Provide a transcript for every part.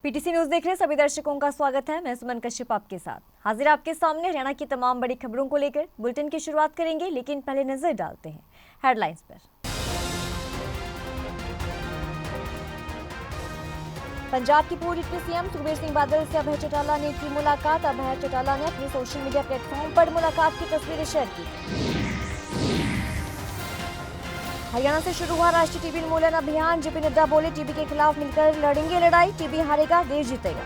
PTC news देख रहे सभी दर्शकों का स्वागत है। मैं सुमन कश्यप आपके साथ हाजिर आपके सामने हरियाणा की तमाम बड़ी खबरों को लेकर बुलेटिन की शुरुआत करेंगे, लेकिन पहले नजर डालते हैं हेडलाइंस पर। पंजाब की पूर्व डिप्टी सीएम सुखबीर सिंह बादल से अभय चौटाला ने की मुलाकात। अभय चौटाला ने अपने सोशल मीडिया प्लेटफॉर्म पर मुलाकात की तस्वीरें शेयर की। हरियाणा से शुरू हुआ राष्ट्रीय टीबी उन्मूलन अभियान। जेपी नड्डा बोले, टीबी के खिलाफ मिलकर लड़ेंगे लड़ाई, टीबी हारेगा देश जीतेगा।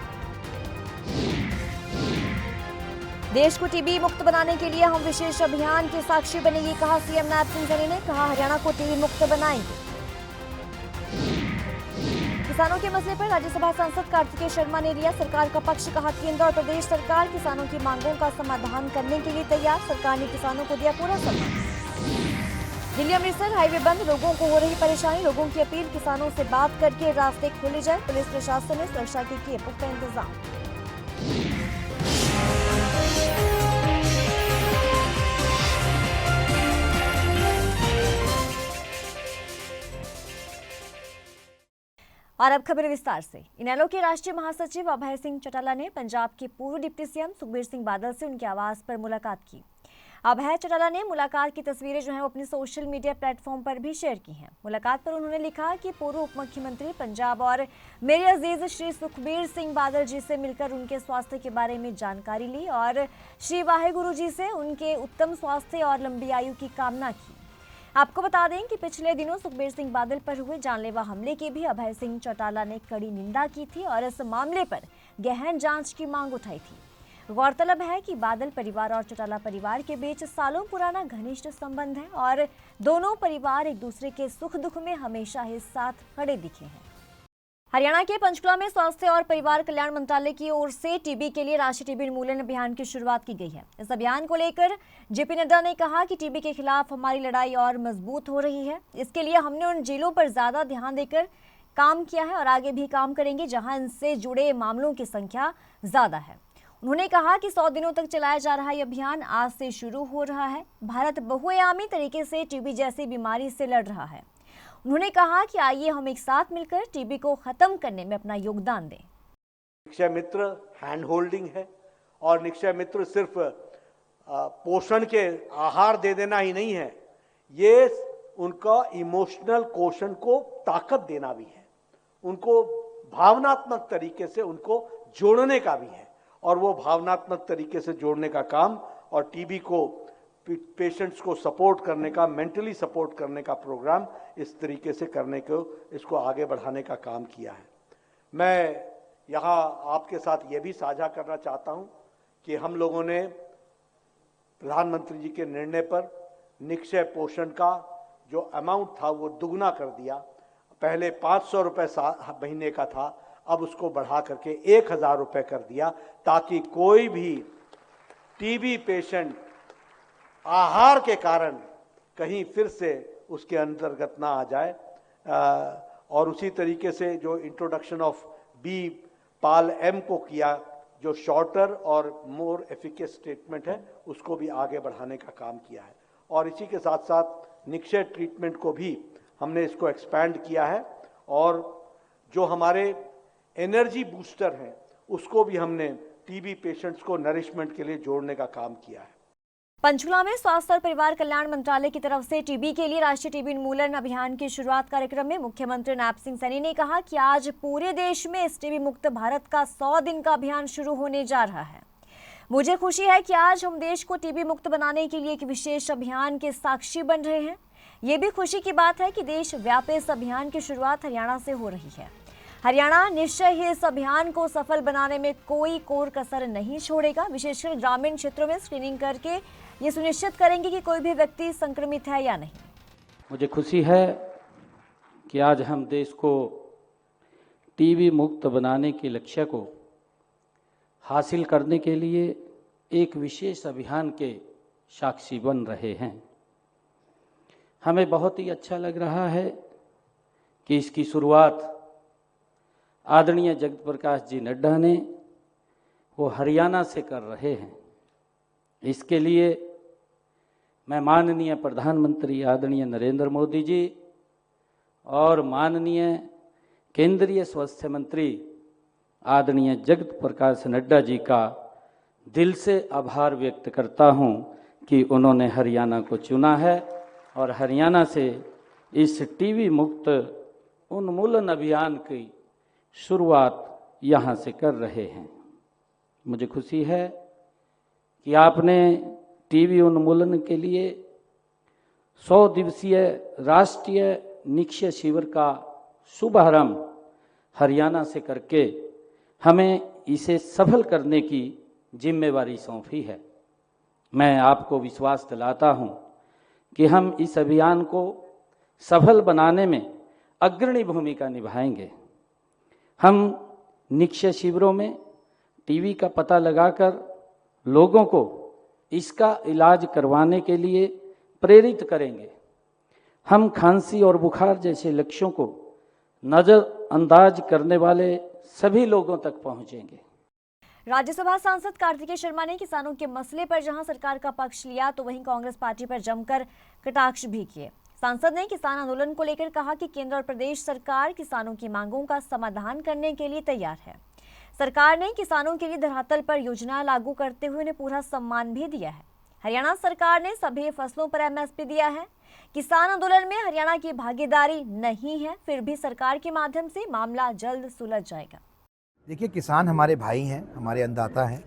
देश को टीबी मुक्त बनाने के लिए हम विशेष अभियान के साक्षी बनेंगे, कहा सीएम नायब सिंह सैनी ने। कहा हरियाणा को टीबी मुक्त बनाएंगे। किसानों के मसले पर राज्यसभा सांसद कार्तिकेय शर्मा ने लिया सरकार का पक्ष। कहा केंद्र और प्रदेश सरकार किसानों की मांगों का समाधान करने के लिए तैयार। सरकार ने किसानों को दिया पूरा सम्मान। दिल्ली अमृतसर हाईवे बंद, लोगों को हो रही परेशानी। लोगों की अपील, किसानों से बात करके रास्ते खोले जाए। पुलिस प्रशासन ने सुरक्षा के किए पुख्ता इंतजाम। और अब खबर विस्तार से। इनेलो के राष्ट्रीय महासचिव अभय सिंह चौटाला ने पंजाब के पूर्व डिप्टी सीएम सुखबीर सिंह बादल से उनके आवास पर मुलाकात की। अभय चौटाला ने मुलाकात की तस्वीरें जो हैं वो अपने सोशल मीडिया प्लेटफॉर्म पर भी शेयर की हैं। मुलाकात पर उन्होंने लिखा कि पूर्व उप मुख्यमंत्री पंजाब और मेरे अजीज श्री सुखबीर सिंह बादल जी से मिलकर उनके स्वास्थ्य के बारे में जानकारी ली और श्री वाहेगुरु जी से उनके उत्तम स्वास्थ्य और लंबी आयु की कामना की। आपको बता दें कि पिछले दिनों सुखबीर सिंह बादल पर हुए जानलेवा हमले की भी अभय सिंह चौटाला ने कड़ी निंदा की थी और इस मामले पर गहन जांच की मांग उठाई थी। गौरतलब है कि बादल परिवार और चौटाला परिवार के बीच सालों पुराना घनिष्ठ संबंध है और दोनों परिवार एक दूसरे के सुख दुख में हमेशा ही साथ खड़े दिखे हैं। हरियाणा के पंचकुला में स्वास्थ्य और परिवार कल्याण मंत्रालय की ओर से टीबी के लिए राष्ट्रीय टीबी उन्मूलन अभियान की शुरुआत की गई है। इस अभियान को लेकर जेपी नड्डा ने कहा कि टीबी के खिलाफ हमारी लड़ाई और मजबूत हो रही है। इसके लिए हमने उन जिलों पर ज्यादा ध्यान देकर काम किया है और आगे भी काम करेंगे जहां इनसे जुड़े मामलों की संख्या ज्यादा है। उन्होंने कहा कि 100 दिनों तक चलाया जा रहा ये अभियान आज से शुरू हो रहा है। भारत बहुआयामी तरीके से टीबी जैसी बीमारी से लड़ रहा है। उन्होंने कहा कि आइए हम एक साथ मिलकर टीबी को खत्म करने में अपना योगदान दें। निक्षय मित्र हैंड होल्डिंग है और निक्षय मित्र सिर्फ पोषण के आहार दे देना ही नहीं है, ये उनका इमोशनल कोशंट को ताकत देना भी है, उनको भावनात्मक तरीके से उनको जोड़ने का भी है और वो भावनात्मक तरीके से जोड़ने का काम और टीबी को पेशेंट्स को सपोर्ट करने का, मेंटली सपोर्ट करने का प्रोग्राम इस तरीके से करने को, इसको आगे बढ़ाने का काम किया है। मैं यहाँ आपके साथ ये भी साझा करना चाहता हूँ कि हम लोगों ने प्रधानमंत्री जी के निर्णय पर निक्षय पोषण का जो अमाउंट था वो दुगना कर दिया। पहले 500 रुपये महीने का था, अब उसको बढ़ा करके 1000 रुपये कर दिया ताकि कोई भी टीबी पेशेंट आहार के कारण कहीं फिर से उसके अंतर्गत ना आ जाए। और उसी तरीके से जो इंट्रोडक्शन ऑफ बी पाल एम को किया, जो शॉर्टर और मोर एफिकेस ट्रीटमेंट है, उसको भी आगे बढ़ाने का काम किया है। और इसी के साथ साथ निक्षय ट्रीटमेंट को भी हमने इसको एक्सपैंड किया है और जो हमारे एनर्जी बूस्टर हैं उसको भी हमने टीबी पेशेंट्स को नरिशमेंट के लिए जोड़ने का काम किया है। पंचकुला में स्वास्थ्य और परिवार कल्याण मंत्रालय की तरफ से टीबी के लिए राष्ट्रीय टीबी उन्मूलन अभियान की शुरुआत कार्यक्रम में मुख्यमंत्री नायब सिंह सैनी ने कहा कि आज पूरे देश में इस टीबी मुक्त भारत का 100 दिन का अभियान शुरू होने जा रहा है। मुझे खुशी है कि आज हम देश को टीबी मुक्त बनाने के लिए एक विशेष अभियान के साक्षी बन रहे हैं। ये भी खुशी की बात है कि देश व्यापी इस अभियान की शुरुआत हरियाणा से हो रही है। हरियाणा निश्चय ही इस अभियान को सफल बनाने में कोई कोर कसर नहीं छोड़ेगा। विशेषकर ग्रामीण क्षेत्रों में स्क्रीनिंग करके ये सुनिश्चित करेंगे कि कोई भी व्यक्ति संक्रमित है या नहीं। मुझे खुशी है कि आज हम देश को टीबी मुक्त बनाने के लक्ष्य को हासिल करने के लिए एक विशेष अभियान के साक्षी बन रहे हैं। हमें बहुत ही अच्छा लग रहा है कि इसकी शुरुआत आदरणीय जगत प्रकाश जी नड्डा ने वो हरियाणा से कर रहे हैं। इसके लिए मैं माननीय प्रधानमंत्री आदरणीय नरेंद्र मोदी जी और माननीय केंद्रीय स्वास्थ्य मंत्री आदरणीय जगत प्रकाश नड्डा जी का दिल से आभार व्यक्त करता हूं कि उन्होंने हरियाणा को चुना है और हरियाणा से इस टीवी मुक्त उन्मूलन अभियान की शुरुआत यहां से कर रहे हैं। मुझे खुशी है कि आपने टीवी उन्मूलन के लिए 100 दिवसीय राष्ट्रीय निक्षय शिविर का शुभारंभ हरियाणा से करके हमें इसे सफल करने की जिम्मेवारी सौंपी है। मैं आपको विश्वास दिलाता हूं कि हम इस अभियान को सफल बनाने में अग्रणी भूमिका निभाएंगे। हम निक्षय शिविरों में टीवी का पता लगाकर लोगों को इसका इलाज करवाने के लिए प्रेरित करेंगे। हम खांसी और बुखार जैसे लक्ष्यों को नज़रअंदाज करने वाले सभी लोगों तक पहुंचेंगे। राज्यसभा सांसद कार्तिकेय शर्मा ने किसानों के मसले पर जहां सरकार का पक्ष लिया तो वहीं कांग्रेस पार्टी पर जमकर कटाक्ष भी किए। सांसद ने किसान आंदोलन को लेकर कहा कि केंद्र और प्रदेश सरकार किसानों की मांगों का समाधान करने के लिए तैयार है। सरकार ने किसानों के लिए धरातल पर योजना लागू करते हुए उन्हें पूरा सम्मान भी दिया है। हरियाणा सरकार ने सभी फसलों पर MSP दिया है। किसान आंदोलन में हरियाणा की भागीदारी नहीं है, फिर भी सरकार के माध्यम से मामला जल्द सुलझ जाएगा। देखिए, किसान हमारे भाई हैं, हमारे अन्नदाता हैं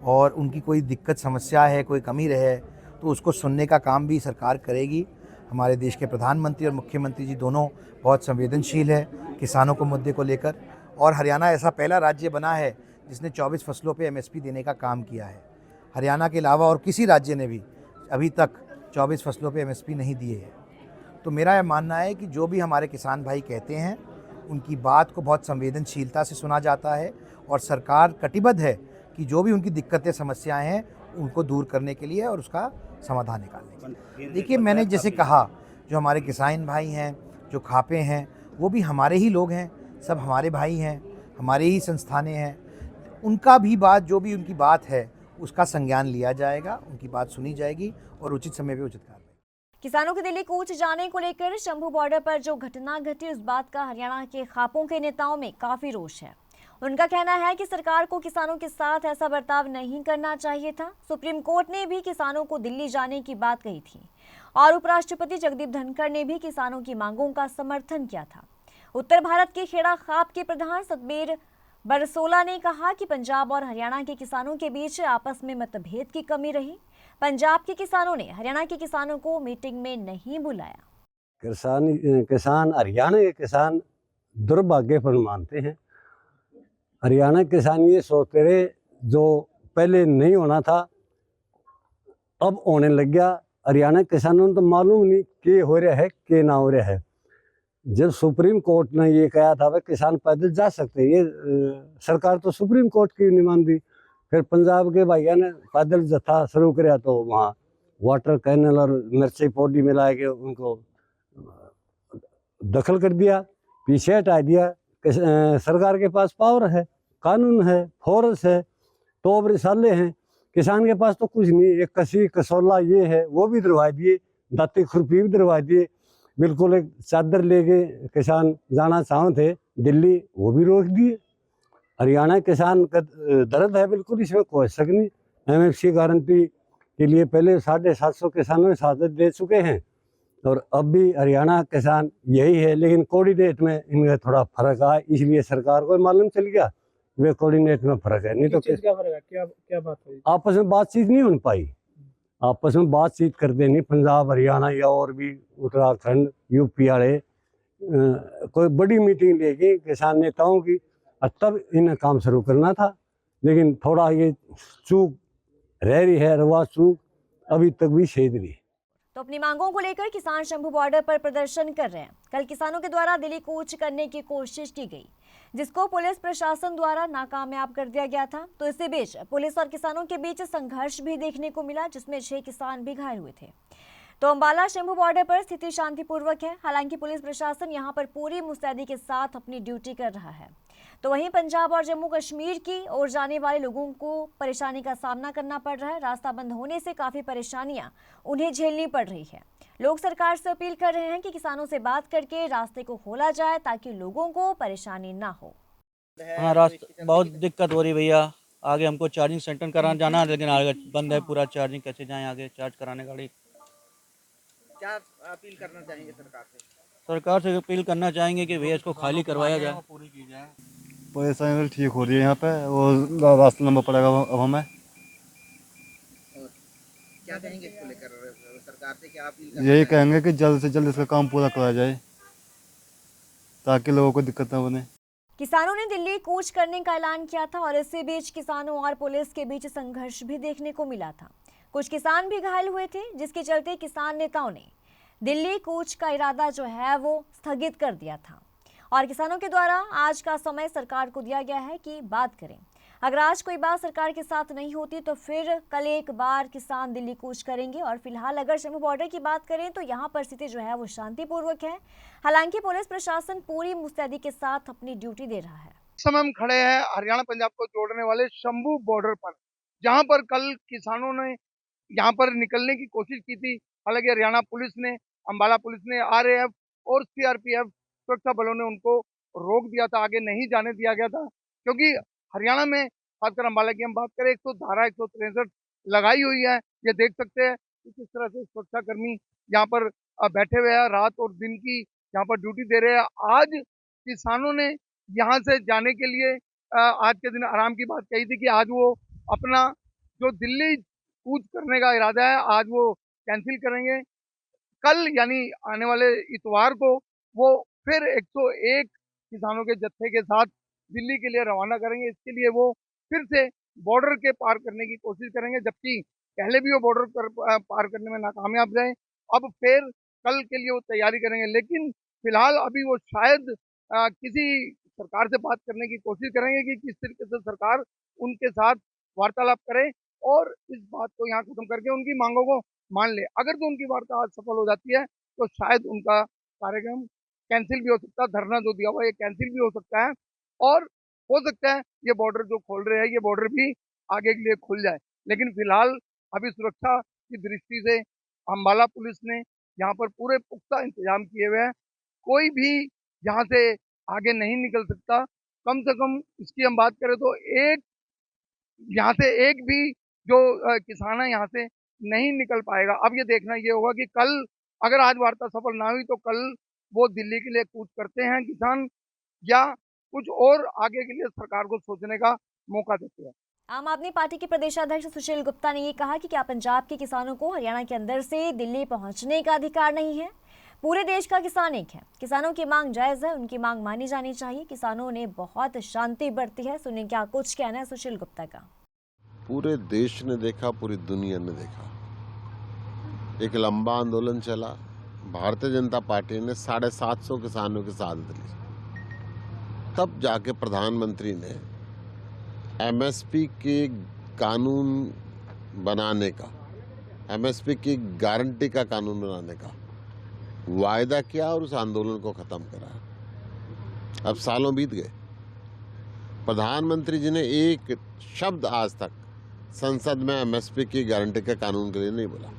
और उनकी कोई दिक्कत समस्या है, कोई कमी रहे तो उसको सुनने का काम भी सरकार करेगी। हमारे देश के प्रधानमंत्री और मुख्यमंत्री जी दोनों बहुत संवेदनशील है किसानों को मुद्दे को लेकर, और हरियाणा ऐसा पहला राज्य बना है जिसने 24 फसलों पे MSP देने का काम किया है। हरियाणा के अलावा और किसी राज्य ने भी अभी तक 24 फसलों पे MSP नहीं दिए है। तो मेरा यह मानना है कि जो भी हमारे किसान भाई कहते हैं उनकी बात को बहुत संवेदनशीलता से सुना जाता है और सरकार कटिबद्ध है कि जो भी उनकी दिक्कतें समस्याएं हैं उनको दूर करने के लिए और उसका समाधान निकालने के लिए। देखिए, मैंने जैसे कहा, जो हमारे किसान भाई हैं, जो खापे हैं, वो भी हमारे ही लोग हैं, सब हमारे भाई हैं, हमारे ही संस्थानें हैं। उनका भी बात, जो भी उनकी बात है उसका संज्ञान लिया जाएगा, उनकी बात सुनी जाएगी और उचित समय पे उचित कार्रवाई। किसानों के दिल्ली कूच जाने को लेकर शंभू बॉर्डर पर जो घटना घटी उस बात का हरियाणा के खापों के नेताओं में काफी रोष है। उनका कहना है कि सरकार को किसानों के साथ ऐसा बर्ताव नहीं करना चाहिए था। सुप्रीम कोर्ट ने भी किसानों को दिल्ली जाने की बात कही थी और उपराष्ट्रपति जगदीप धनखड़ ने भी किसानों की मांगों का समर्थन किया था। उत्तर भारत के खेड़ा खाप के प्रधान सतबीर बरसोला ने कहा कि पंजाब और हरियाणा के किसानों के बीच आपस में मतभेद की कमी रही। पंजाब के किसानों ने हरियाणा के किसानों को मीटिंग में नहीं बुलाया। किसान हरियाणा के किसान दुर्भाग्यपूर्ण मानते हैं। हरियाणा के किसान ये सोचते रहे जो पहले नहीं होना था अब होने लग गया। हरियाणा के किसानों को तो मालूम नहीं कि हो रहा है कि ना हो रहा है। जब सुप्रीम कोर्ट ने ये कहा था वह किसान पैदल जा सकते, ये सरकार तो सुप्रीम कोर्ट की नहीं मानती। फिर पंजाब के भाइयों ने पैदल जत्था शुरू किया तो वहाँ वाटर कैनल और मिर्ची पौडी मिला के उनको दखल कर दिया, पीछे हटा दिया। सरकार के पास पावर है, कानून है, फोर्स है, तो अब रिसाले हैं। किसान के पास तो कुछ नहीं, एक कसी कसौला ये है वो भी दरवा दिए, दाती खुरपी भी दरवा दिए। बिल्कुल एक चादर लेके किसान जाना चाहते थे दिल्ली, वो भी रोक दिए। हरियाणा किसान का दर्द है बिल्कुल, इसमें कोई शक नहीं। MSP गारंटी के लिए पहले 750 किसानों ने शहादत दे चुके हैं और अब भी हरियाणा किसान यही है, लेकिन कोऑर्डिनेट में इनमें थोड़ा फर्क आया, इसलिए सरकार को मालूम चल गया वे कोऑर्डिनेट में फर्क है। नहीं तो क्या फर्क है? क्या बात हुई? आपस में बातचीत नहीं हो पाई, आपस में बातचीत करते नहीं। पंजाब हरियाणा या और भी उत्तराखंड UP वाले कोई बड़ी मीटिंग लेके किसान नेताओं की और तब इन्हें काम शुरू करना था, लेकिन थोड़ा ये चूक रह रही है, रवा चूक अभी तक भी शेद रही। तो अपनी मांगों को लेकर किसान शंभू बॉर्डर पर प्रदर्शन कर रहे हैं। कल किसानों के द्वारा दिल्ली कूच करने की कोशिश की गई, जिसको पुलिस प्रशासन द्वारा नाकामयाब कर दिया गया था। तो इसी बीच पुलिस और किसानों के बीच संघर्ष भी देखने को मिला, जिसमें 6 किसान भी घायल हुए थे। तो अंबाला शंभू बॉर्डर पर स्थिति शांतिपूर्वक है। हालांकि पुलिस प्रशासन यहां पर पूरी मुस्तैदी के साथ अपनी ड्यूटी कर रहा है। तो वहीं पंजाब और जम्मू कश्मीर की ओर जाने वाले लोगों को परेशानी का सामना करना पड़ रहा है। रास्ता बंद होने से काफी परेशानियां उन्हें झेलनी पड़ रही है। लोग सरकार से अपील कर रहे हैं कि किसानों से बात करके रास्ते को खोला जाए ताकि लोगों को परेशानी ना हो। हाँ, रास्ता बहुत दिक्कत हो रही भैया। आगे हमको चार्जिंग सेंटर कराने जाना है, लेकिन आगे बंद है पूरा। चार्जिंग कैसे जाएं आगे चार्ज कराने गाड़ी? क्या अपील करना चाहेंगे सरकार से? सरकार से अपील करना चाहेंगे कि भैया इसको खाली करवाया जाए। परेशानी ठीक हो रही है यहाँ पे, वो रास्ता लंबा पड़ेगा अब हमें। और क्या कहेंगे इसको लेकर सरकार से, क्या अपील करना यही चाहेंगे? कहेंगे कि जल्द से जल्द इसका काम पूरा कराया जाए ताकि लोगों को दिक्कत ना बने। किसानों ने दिल्ली कूच करने का ऐलान किया था और इसी बीच किसानों और पुलिस के बीच संघर्ष भी देखने को मिला था। कुछ किसान भी घायल हुए थे, जिसके चलते किसान नेताओं ने दिल्ली कूच का इरादा जो है वो स्थगित कर दिया था और किसानों के द्वारा आज का समय सरकार को दिया गया है कि बात करें। अगर आज कोई बात सरकार के साथ नहीं होती तो फिर कल एक बार किसान दिल्ली कूच करेंगे। और फिलहाल अगर जम्मू बॉर्डर की बात करें तो यहाँ पर स्थिति जो है वो शांतिपूर्वक है। हालांकि पुलिस प्रशासन पूरी मुस्तैदी के साथ अपनी ड्यूटी दे रहा है। इस समय हम खड़े हैं हरियाणा पंजाब को जोड़ने वाले शंभू बॉर्डर पर, जहां पर कल किसानों ने यहां पर निकलने की कोशिश की थी। हालांकि हरियाणा पुलिस ने, अंबाला पुलिस ने, RAF और CRPF सुरक्षा बलों ने उनको रोक दिया था, आगे नहीं जाने दिया गया था। क्योंकि हरियाणा में खासकर अंबाला की हम बात करें, 163 लगाई हुई है। ये देख सकते हैं कि किस तरह से सुरक्षाकर्मी यहाँ पर बैठे हुए हैं, रात और दिन की यहाँ पर ड्यूटी दे रहे हैं। आज किसानों ने यहाँ से जाने के लिए आज के दिन आराम की बात कही थी कि आज वो अपना जो दिल्ली कूच करने का इरादा है आज वो कैंसिल करेंगे। कल यानी आने वाले इतवार को वो फिर 101 किसानों के जत्थे के साथ दिल्ली के लिए रवाना करेंगे। इसके लिए वो फिर से बॉर्डर के पार करने की कोशिश करेंगे, जबकि पहले भी वो बॉर्डर पार करने में नाकामयाब रहे। अब फिर कल के लिए वो तैयारी करेंगे, लेकिन फिलहाल अभी वो शायद किसी सरकार से बात करने की कोशिश करेंगे कि किस तरीके से सरकार उनके साथ वार्तालाप करे और इस बात को यहाँ खत्म करके उनकी मांगों को मान ले। अगर तो उनकी वार्ता आज सफल हो जाती है तो शायद उनका कार्यक्रम कैंसिल भी हो सकता है, धरना जो दिया हुआ है ये कैंसिल भी हो सकता है और हो सकता है ये बॉर्डर जो खोल रहे हैं ये बॉर्डर भी आगे के लिए खुल जाए। लेकिन फिलहाल अभी सुरक्षा की दृष्टि से अंबाला पुलिस ने यहाँ पर पूरे पुख्ता इंतजाम किए हुए हैं। कोई भी यहाँ से आगे नहीं निकल सकता। कम से कम इसकी हम बात करें तो यहाँ से एक भी जो किसान है यहाँ से नहीं निकल पाएगा। अब ये देखना ये होगा कि कल अगर आज वार्ता सफल ना हुई तो कल वो दिल्ली के लिए कूच करते हैं किसान या कुछ और आगे के लिए सरकार को सोचने का मौका देते हैं। आम आदमी पार्टी के प्रदेशाध्यक्ष सुशील गुप्ता ने ये कहा कि क्या पंजाब के किसानों को हरियाणा के अंदर से दिल्ली पहुंचने का अधिकार नहीं है? पूरे देश का किसान एक है। किसानों की मांग जायज है, उनकी मांग मानी जानी चाहिए। किसानों ने बहुत शांति बरती है। सुनिए क्या कुछ कहना है सुशील गुप्ता का। पूरे देश ने देखा, पूरी दुनिया ने देखा, एक लंबा आंदोलन चला। भारतीय जनता पार्टी ने 750 किसानों की साथ ली। तब जाके प्रधानमंत्री ने MSP के कानून बनाने का, MSP की गारंटी का कानून बनाने का वायदा किया और उस आंदोलन को खत्म करा। अब सालों बीत गए, प्रधानमंत्री जी ने एक शब्द आज तक संसद में MSP की गारंटी के कानून के लिए नहीं बोला।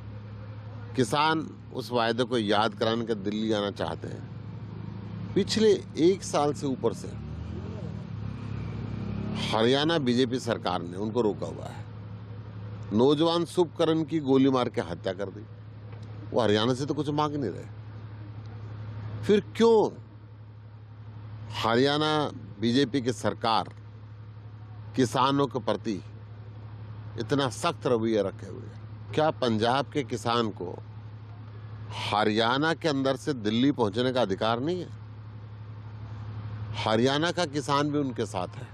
किसान उस वायदे को याद कराने के दिल्ली आना चाहते हैं। पिछले 1 साल से ऊपर से हरियाणा बीजेपी सरकार ने उनको रोका हुआ है। नौजवान शुभकरण की गोली मार के हत्या कर दी। वो हरियाणा से तो कुछ मांग नहीं रहे। फिर क्यों हरियाणा बीजेपी की सरकार किसानों के प्रति इतना सख्त रवैया रखे हुए है? क्या पंजाब के किसान को हरियाणा के अंदर से दिल्ली पहुंचने का अधिकार नहीं है? हरियाणा का किसान भी उनके साथ है।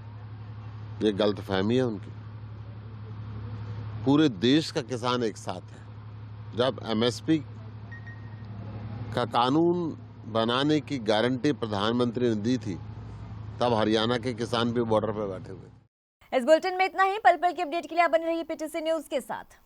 ये गलतफहमी है उनकी। पूरे देश का किसान एक साथ है। जब MSP का कानून बनाने की गारंटी प्रधानमंत्री ने दी थी तब हरियाणा के किसान भी बॉर्डर पर बैठे हुए थे। इस बुलेटिन में इतना ही। पल पल की अपडेट के लिए आप बने रहिए PTC न्यूज के साथ।